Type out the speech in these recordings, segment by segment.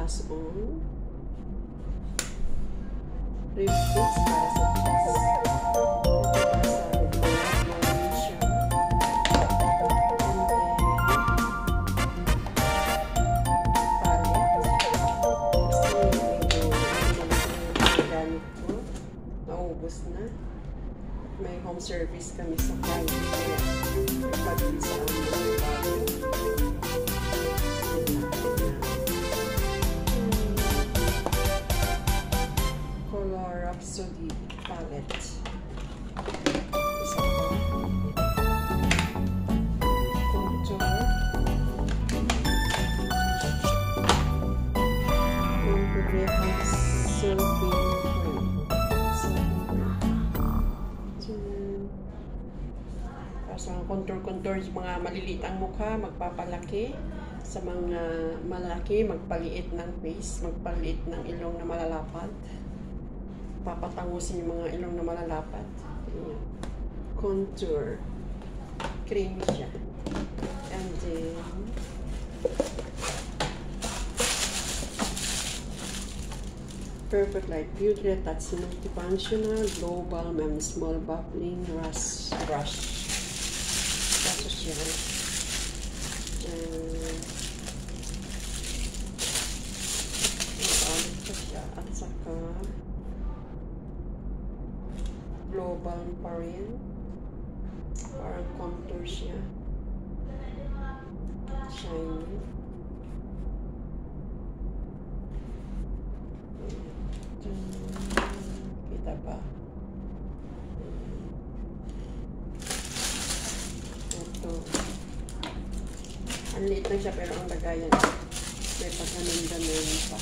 pass on. Ribs para sa cheese. Na. May home service kami sa Friday. Kaya nagpagpili sa amin ng bago. Color Rhapsody palette. Isa pa. Contour. Yung Brevant Surfing. Sa contour sa mga maliliit ang mukha, magpapalaki. Sa mga malaki, magpaliit ng face, magpaliit ng ilong na malalapad. Papatangusin yung mga ilong na malalapad. Ayan. Contour. Creamy siya. And then, Perfect Light Beauty Retouch Multifunctional Global Mem Small Bubbling Brush. Yan. Ulit ko siya. At saka global pa rin. Parang contour siya. Shiny. Kita ba? Ang liit lang siya pero ang lagayan may pagkanan pa.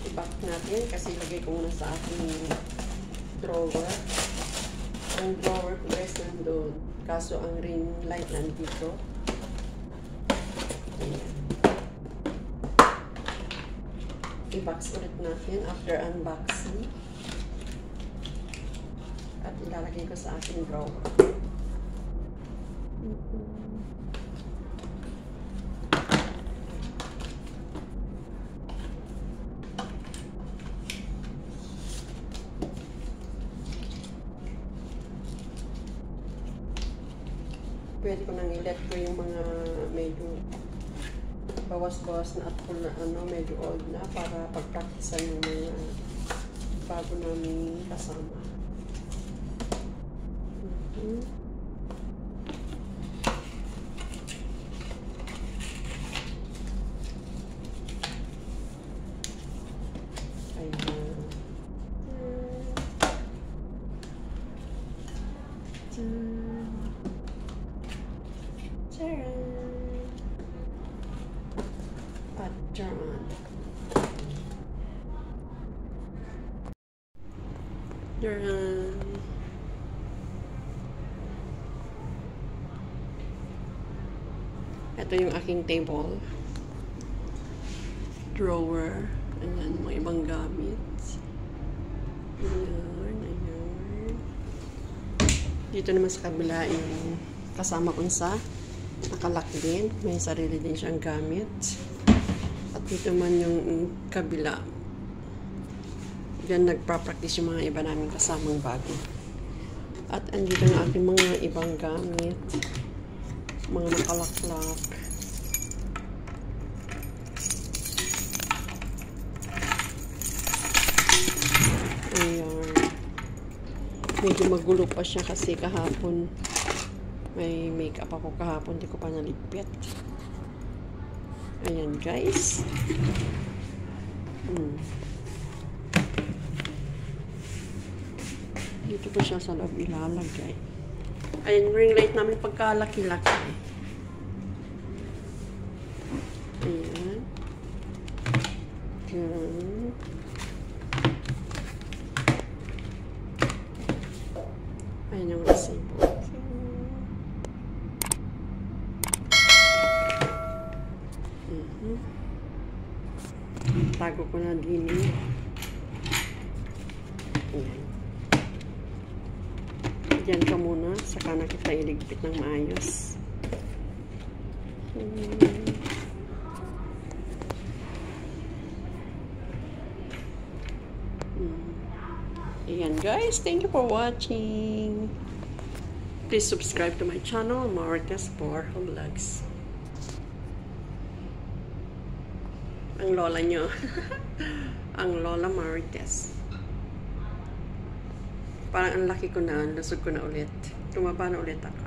I-back natin kasi ilagay ko muna sa aking drawer. Ang drawer ko guys nandun. Kaso ang ring light nandito. I-box ulit natin after unboxing. At ilalagay ko sa aking drawer. Pwede ko nang i-let ko yung mga medyo bawas-bawas na at na medyo old na para pag-practicean yung mga bago namin kasama. Ito yung aking table, drawer, ayan, mga ibang gamit. Ayan. Dito naman sa kabila yung kasama kong sa nakalock din, may sarili din siyang gamit. At dito man yung kabila, diyan nagpa-practice yung mga iba namin kasamang bago. At andito na ating mga ibang gamit, mga nakalaklak. Ayan. Medyo magulo pa siya kasi kahapon may makeup ako kahapon, hindi ko pa naligpit. Ayan guys. Dito po siya sa loob ilalagay. Ayan, ring light namin pagkalaki-laki. Ayan. Diyan. Ayan yung resibo. Tago ko na din. Ayan. Diyan ka muna saka na kita iligpit ng maayos. Ayan guys, thank you for watching. Please subscribe to my channel, Marites for Vlogs. Ang lola nyo. Ang lola Marites. Parang ang laki ko na, lusog ko na ulit. Tumaba na ulit ako.